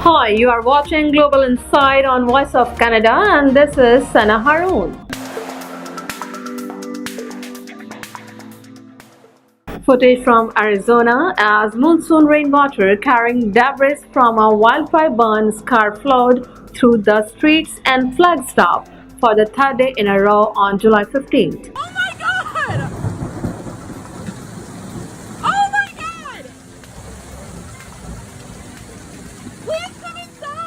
Hi, you are watching Global Insight on Voice of Canada, and this is Haroon. Footage from Arizona as monsoon rainwater carrying debris from a wildfire burn scar flowed through the streets and Flagstaff for the third day in a row on July 15th. Oh my God! Oh my God! Please come inside!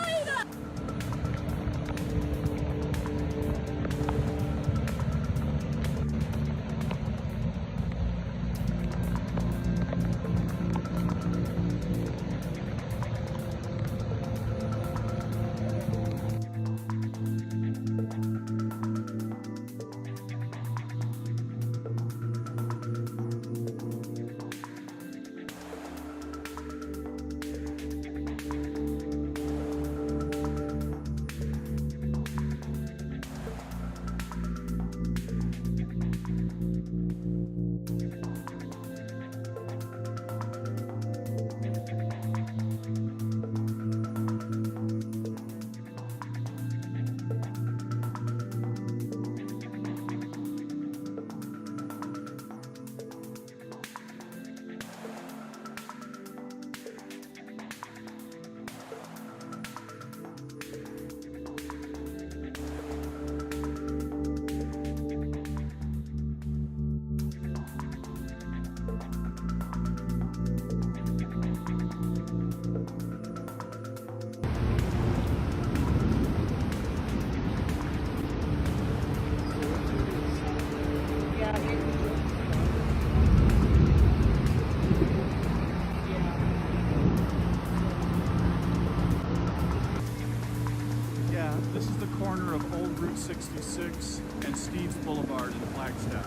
Yeah, this is the corner of Old Route 66 and Steves Boulevard in Flagstaff.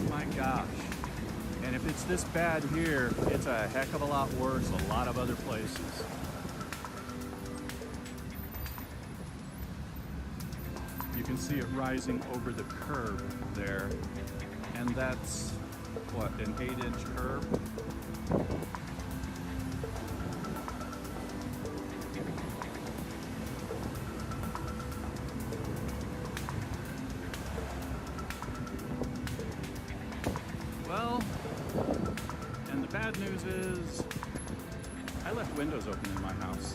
My gosh. And if it's this bad here, it's a heck of a lot worse a lot of other places. You can see it rising over the curb there. And that's, what, an 8-inch curb? Well, and the bad news is, I left windows open in my house.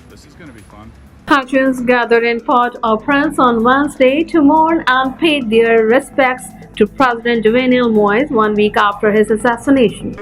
This is going to be fun. Patrons gathered in Port-au-Prince on Wednesday to mourn and pay their respects to President Jovenel Moïse 1 week after his assassination.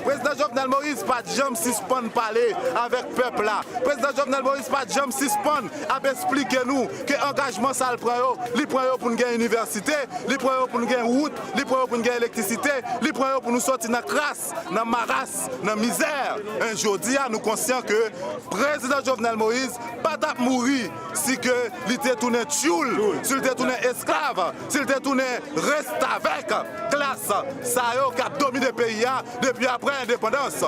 Président Jovenel Moïse pas jamais suspend parler avec peuple là. Président Jovenel Moïse pas jamais suspend à expliquer nous que engagement ça le prend pour nous gagner université, li prend pour nous gagner route, li prend pour nous gagner électricité, li prend pour nous sortir dans crasse, dans marasse, dans misère. Un jour nous conscients que président Jovenel Moïse pas t'a mourir si que il était tourné tchoul, s'il était tourné esclave, s'il était tourné reste avec classe ça yo qui a dominé le pays depuis après l'indépendance.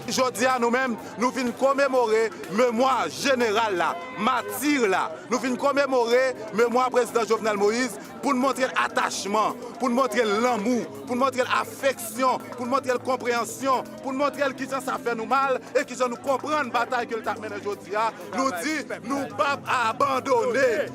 Aujourd'hui, nous-mêmes, nous venons commémorer mémoire générale là, martyr là. Nous venons commémorer mémoire président Jovenel Moïse pour nous montrer l'attachement, pour nous montrer l'amour, pour nous montrer l'affection, pour nous montrer la compréhension, pour nous montrer qui ça fait nous mal et qui ça nous comprendre la bataille que le t'a mené aujourd'hui. Nous dit, nous pas abandonner.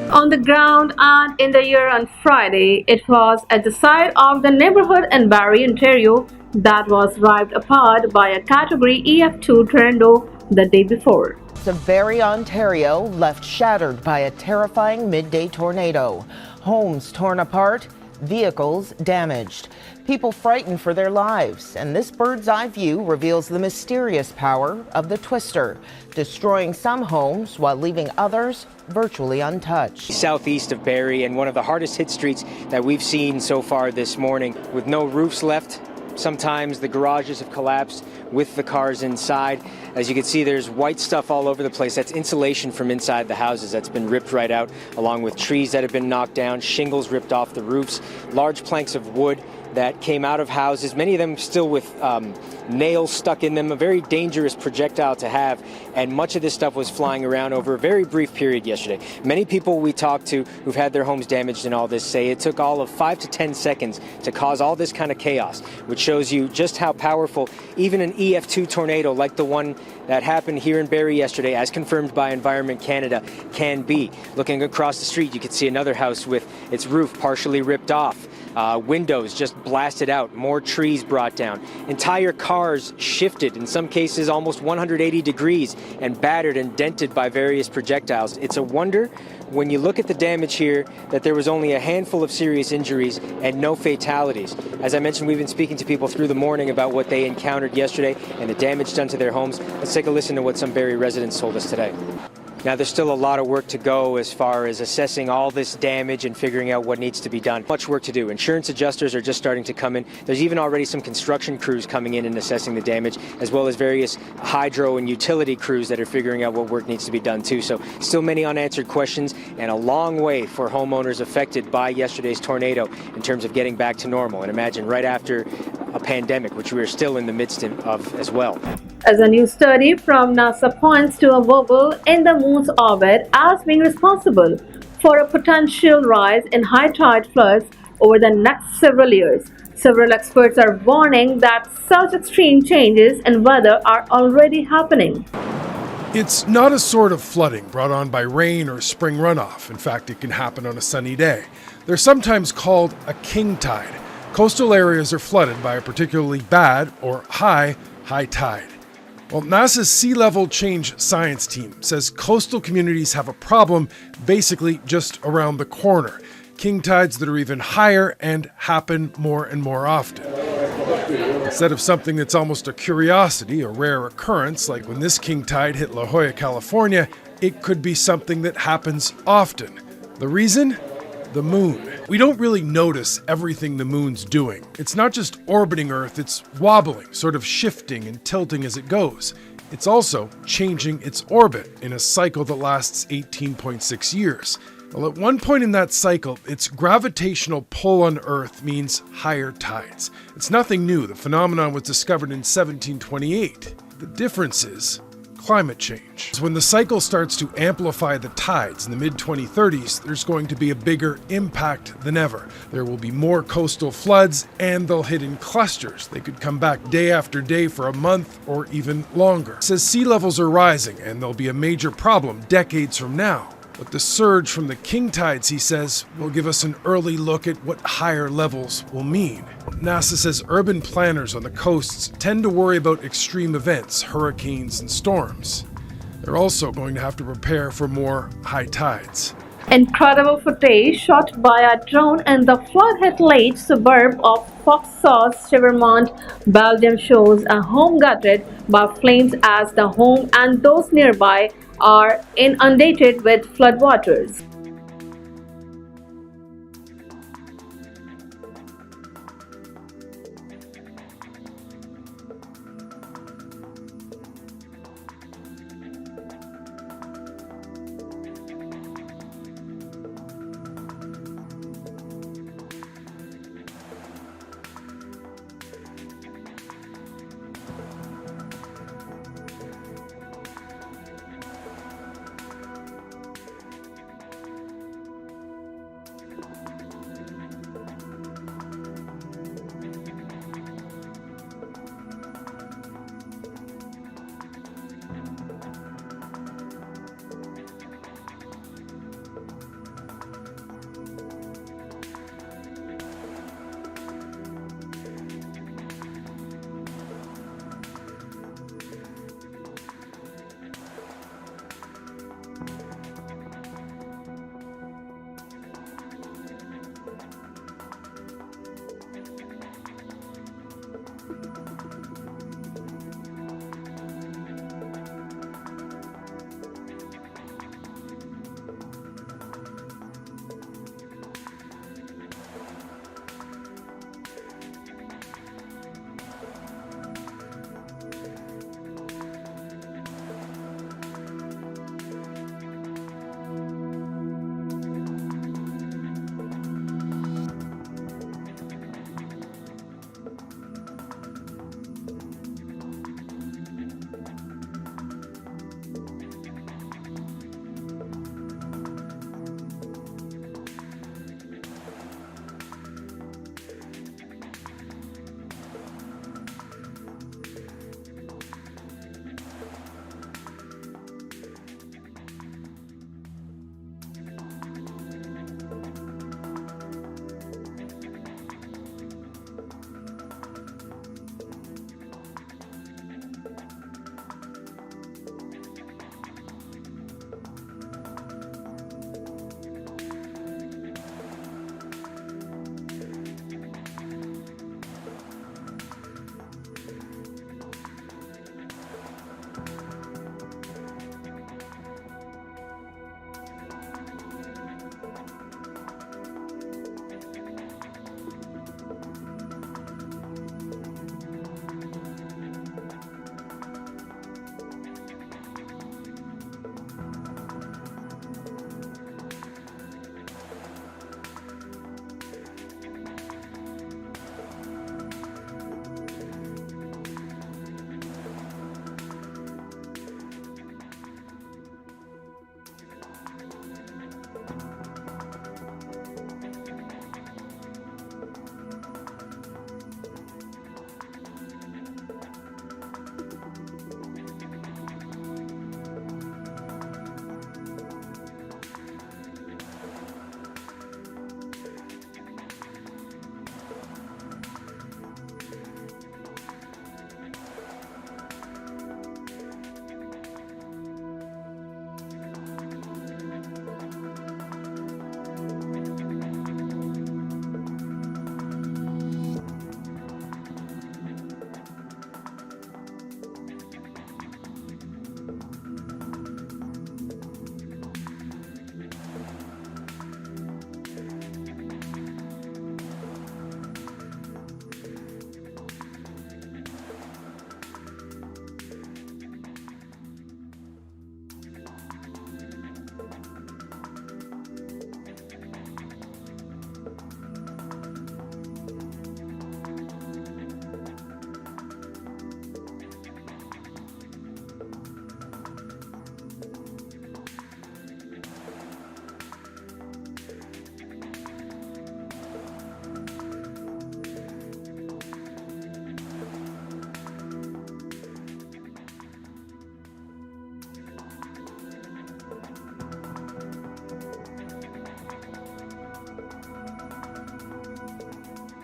On the ground and in the air on Friday, it was at the site of the neighborhood in Barrie, Ontario, that was ripped apart by a Category EF2 tornado the day before. Of Barrie, Ontario, left shattered by a terrifying midday tornado. Homes torn apart, vehicles damaged. People frightened for their lives, and this bird's eye view reveals the mysterious power of the twister, destroying some homes while leaving others virtually untouched. Southeast of Barrie, and one of the hardest hit streets that we've seen so far this morning, with no roofs left. Sometimes the garages have collapsed with the cars inside. As you can see, there's white stuff all over the place. That's insulation from inside the houses that's been ripped right out, along with trees that have been knocked down, shingles ripped off the roofs, large planks of wood that came out of houses, many of them still with nails stuck in them, a very dangerous projectile to have, and much of this stuff was flying around over a very brief period yesterday. Many people we talked to who've had their homes damaged in all this say it took all of 5 to 10 seconds to cause all this kind of chaos, which shows you just how powerful even an EF2 tornado like the one that happened here in Barrie yesterday, as confirmed by Environment Canada, can be. Looking across the street, you can see another house with its roof partially ripped off. Windows just blasted out, more trees brought down. Entire cars shifted, in some cases almost 180 degrees, and battered and dented by various projectiles. It's a wonder, when you look at the damage here, that there was only a handful of serious injuries and no fatalities. As I mentioned, we've been speaking to people through the morning about what they encountered yesterday and the damage done to their homes. Let's take a listen to what some Barrie residents told us today. Now, there's still a lot of work to go as far as assessing all this damage and figuring out what needs to be done. Much work to do. Insurance adjusters are just starting to come in. There's even already some construction crews coming in and assessing the damage, as well as various hydro and utility crews that are figuring out what work needs to be done too. So still many unanswered questions, and a long way for homeowners affected by yesterday's tornado in terms of getting back to normal. And imagine right after a pandemic, which we are still in the midst of as well. As a new study from NASA points to a wobble in the moon's orbit as being responsible for a potential rise in high tide floods over the next several years. Several experts are warning that such extreme changes in weather are already happening. It's not a sort of flooding brought on by rain or spring runoff. In fact, it can happen on a sunny day. They're sometimes called a king tide. Coastal areas are flooded by a particularly bad or high tide. Well, NASA's Sea Level Change Science team says coastal communities have a problem basically just around the corner. King tides that are even higher and happen more and more often. Instead of something that's almost a curiosity, a rare occurrence, like when this king tide hit La Jolla, California, it could be something that happens often. The reason? The moon. We don't really notice everything the moon's doing. It's not just orbiting Earth, it's wobbling, sort of shifting and tilting as it goes. It's also changing its orbit in a cycle that lasts 18.6 years. Well, at one point in that cycle, its gravitational pull on Earth means higher tides. It's nothing new. The phenomenon was discovered in 1728. The difference is climate change. When the cycle starts to amplify the tides in the mid-2030s, there's going to be a bigger impact than ever. There will be more coastal floods, and they'll hit in clusters. They could come back day after day for a month or even longer. It says sea levels are rising, and there'll be a major problem decades from now. But the surge from the king tides, he says, will give us an early look at what higher levels will mean. NASA says urban planners on the coasts tend to worry about extreme events, hurricanes and storms. They're also going to have to prepare for more high tides. Incredible footage shot by a drone in the flood-hit late suburb of Vauxhall-Chevermont, Belgium shows a home gutted by flames as the home and those nearby are inundated with floodwaters.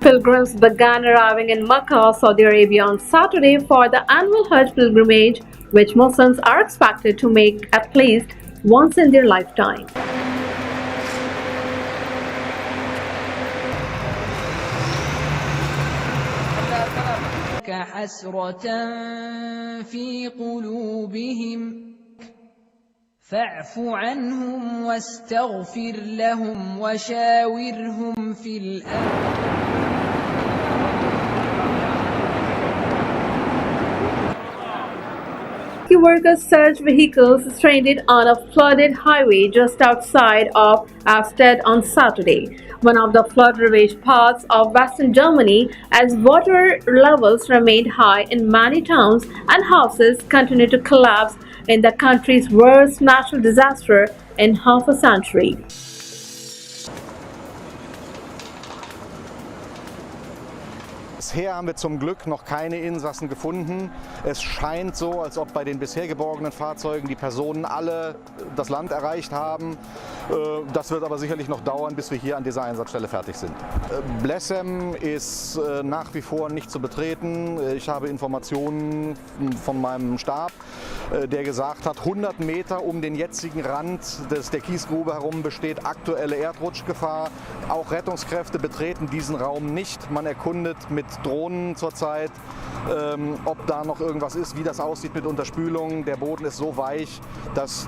Pilgrims began arriving in Mecca, Saudi Arabia on Saturday for the annual Hajj pilgrimage, which Muslims are expected to make at least once in their lifetime. حسرة في قلوبهم فاعف عنهم واستغفر لهم وشاورهم في الأمر. Workers search vehicles stranded on a flooded highway just outside of Asted on Saturday, one of the flood-ravaged parts of western Germany, as water levels remained high in many towns and houses continue to collapse in the country's worst natural disaster in half a century. Bisher haben wir zum Glück noch keine Insassen gefunden. Es scheint so, als ob bei den bisher geborgenen Fahrzeugen die Personen alle das Land erreicht haben. Das wird aber sicherlich noch dauern, bis wir hier an dieser Einsatzstelle fertig sind. Blessem ist nach wie vor nicht zu betreten. Ich habe Informationen von meinem Stab, der gesagt hat, 100 Meter um den jetzigen Rand der Kiesgrube herum besteht aktuelle Erdrutschgefahr. Auch Rettungskräfte betreten diesen Raum nicht. Man erkundet mit Drohnen zurzeit, ob da noch irgendwas ist, wie das aussieht mit Unterspülung. Der Boden ist so weich, dass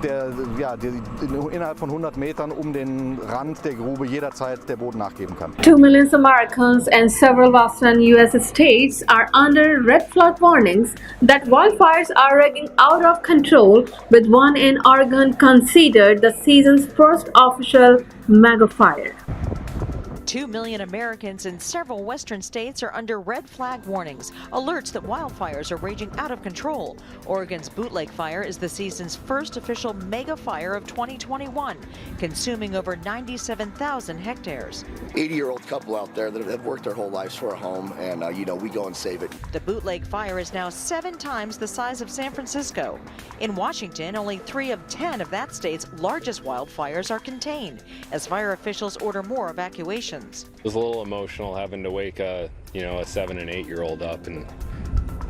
innerhalb von 100 Metern um den Rand der Grube jederzeit der Boden nachgeben kann. 2 million Americans and several western U.S. states are under red flood warnings that wildfires are raging out of control, with one in Oregon considered the season's first official mega fire. 2 million Americans in several western states are under red flag warnings, alerts that wildfires are raging out of control. Oregon's Bootleg Fire is the season's first official mega fire of 2021, consuming over 97,000 hectares. 80-year-old couple out there that have worked their whole lives for a home, and we go and save it. The Bootleg Fire is now 7 times the size of San Francisco. In Washington, only 3 of 10 of that state's largest wildfires are contained, as fire officials order more evacuations. It was a little emotional having to wake a 7 and 8-year-old up and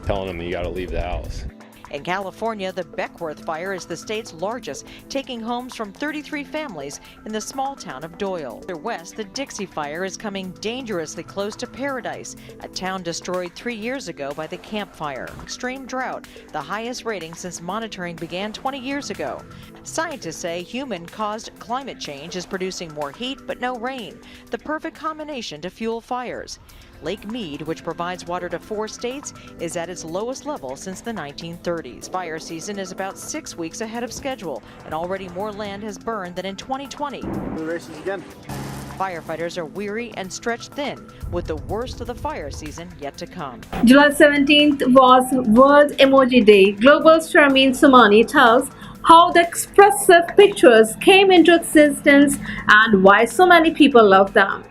telling them you got to leave the house. In California, the Beckworth Fire is the state's largest, taking homes from 33 families in the small town of Doyle. Further west, the Dixie Fire is coming dangerously close to Paradise, a town destroyed 3 years ago by the Camp Fire. Extreme drought, the highest rating since monitoring began 20 years ago. Scientists say human-caused climate change is producing more heat but no rain, the perfect combination to fuel fires. Lake Mead, which provides water to 4 states, is at its lowest level since the 1930s. Fire season is about 6 weeks ahead of schedule, and already more land has burned than in 2020. The races again. Firefighters are weary and stretched thin, with the worst of the fire season yet to come. July 17th was World Emoji Day. Global Sharmeen Sumani tells how the expressive pictures came into existence and why so many people love them.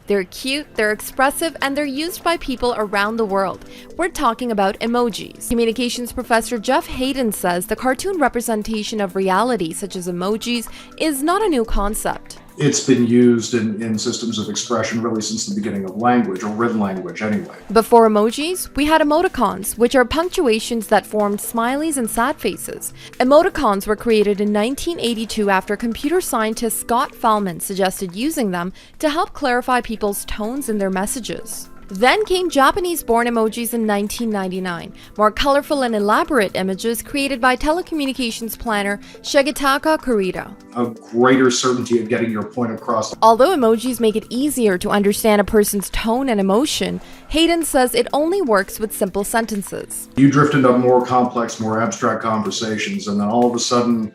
They're cute, they're expressive, and they're used by people around the world. We're talking about emojis. Communications professor Jeff Hayden says the cartoon representation of reality, such as emojis, is not a new concept. It's been used in systems of expression really since the beginning of language, or written language anyway. Before emojis, we had emoticons, which are punctuations that formed smileys and sad faces. Emoticons were created in 1982 after computer scientist Scott Fahlman suggested using them to help clarify people's tones in their messages. Then came Japanese-born emojis in 1999, more colorful and elaborate images created by telecommunications planner Shigetaka Kurita. A greater certainty of getting your point across. Although emojis make it easier to understand a person's tone and emotion, Hayden says it only works with simple sentences. You drift into more complex, more abstract conversations, and then all of a sudden,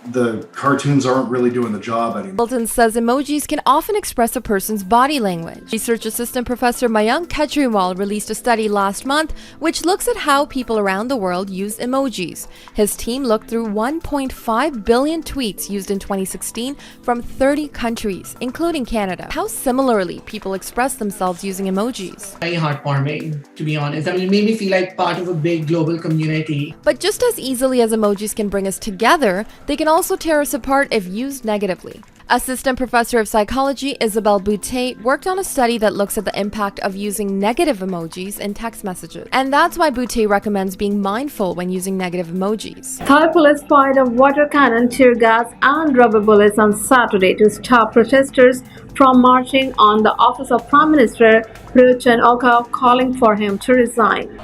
the cartoons aren't really doing the job anymore. Bolton says emojis can often express a person's body language. Research assistant professor Mayank Kejriwal released a study last month which looks at how people around the world use emojis. His team looked through 1.5 billion tweets used in 2016 from 30 countries, including Canada. How similarly people express themselves using emojis. Very heartwarming, to be honest. I mean, it made me feel like part of a big global community. But just as easily as emojis can bring us together, they can also tear us apart if used negatively. Assistant Professor of Psychology Isabelle Boutte worked on a study that looks at the impact of using negative emojis in text messages. And that's why Boutte recommends being mindful when using negative emojis. Thai police fired a water cannon, tear gas and rubber bullets on Saturday to stop protesters from marching on the office of Prime Minister Haroon Chan-o-cha, calling for him to resign.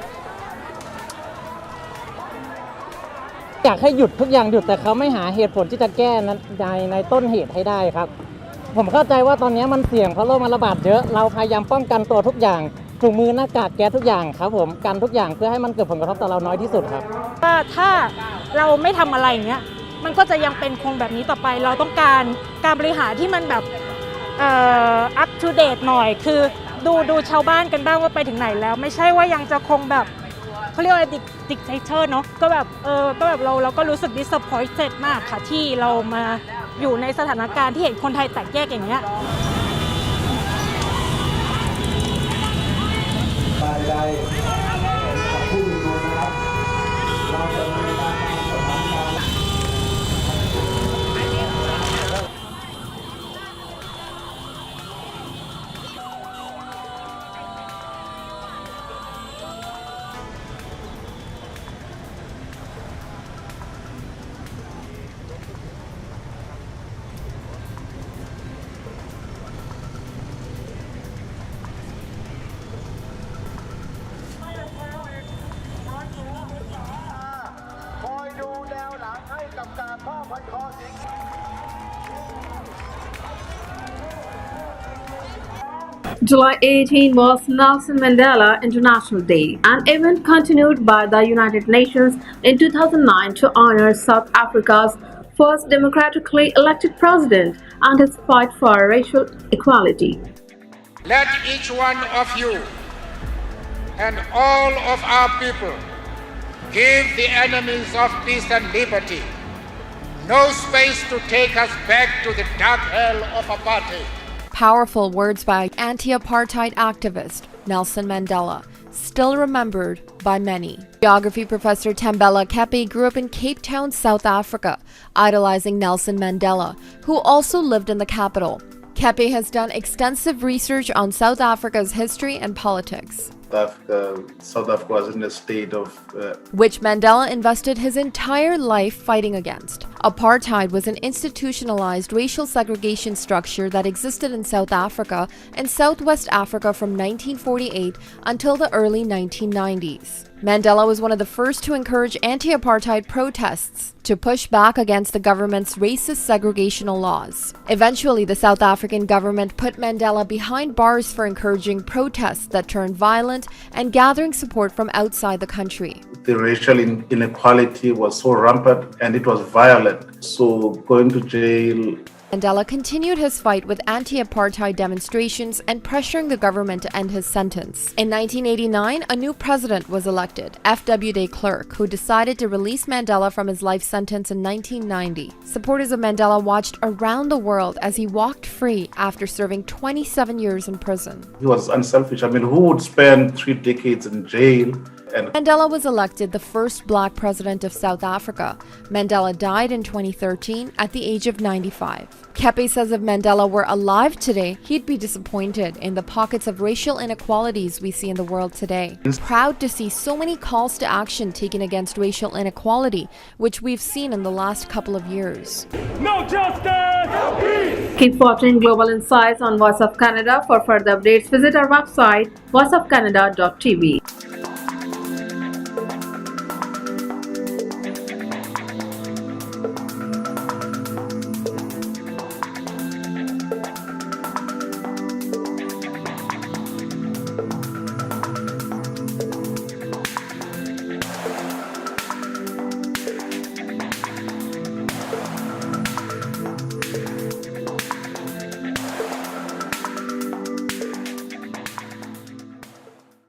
อยากให้หยุดทุกอย่างหยุดแต่เขาไม่หาเหตุผลที่จะแก้ในต้นเหตุให้ได้ครับผมเข้าใจว่าตอนนี้มันเสี่ยงเพราะโรคมันระบาดเยอะเราพยายามป้องกันตัวทุกอย่างถุงมือหน้ากากแก๊สทุกอย่างครับผมกันทุกอย่างเพื่อให้มันเกิดผลกระทบต่อเราน้อยที่สุดครับว่าถ้าเราไม่ทำอะไรอย่างเงี้ยมันก็จะยังเป็นคงแบบนี้ต่อไปเราต้องการบริหารที่มันแบบup to date หน่อยคือดูชาวบ้านกันบ้างว่าไปถึงไหนแล้วไม่ใช่ว่ายังจะคงแบบเขาเรียกว่าdictator เนาะก็แบบเราก็รู้สึก disappointed มากค่ะที่เรามาอยู่ในสถานการณ์ที่เห็นคนไทยแตกแยกอย่างเงี้ยJuly 18 was Nelson Mandela International Day, an event continued by the United Nations in 2009 to honor South Africa's first democratically elected president and his fight for racial equality. Let each one of you and all of our people give the enemies of peace and liberty no space to take us back to the dark hell of apartheid. Powerful words by anti-apartheid activist Nelson Mandela, still remembered by many. Geography professor Thembela Kepi grew up in Cape Town, South Africa, idolizing Nelson Mandela, who also lived in the capital. Kepi has done extensive research on South Africa's history and politics. South Africa was in a state of which Mandela invested his entire life fighting against. Apartheid was an institutionalized racial segregation structure that existed in South Africa and Southwest Africa from 1948 until the early 1990s. Mandela was one of the first to encourage anti-apartheid protests to push back against the government's racist segregational laws. Eventually, the South African government put Mandela behind bars for encouraging protests that turned violent and gathering support from outside the country. The racial inequality was so rampant and it was violent. So going to jail. Mandela continued his fight with anti-apartheid demonstrations and pressuring the government to end his sentence. In 1989, a new president was elected, F.W. de Klerk, who decided to release Mandela from his life sentence in 1990. Supporters of Mandela watched around the world as he walked free after serving 27 years in prison. He was unselfish. I mean, who would spend 3 decades in jail? Mandela was elected the first black president of South Africa. Mandela died in 2013 at the age of 95. Kepi says if Mandela were alive today, he'd be disappointed in the pockets of racial inequalities we see in the world today. He's proud to see so many calls to action taken against racial inequality, which we've seen in the last couple of years. No justice! No peace! Keep watching Global Insights on Voice of Canada. For further updates, visit our website voiceofcanada.tv.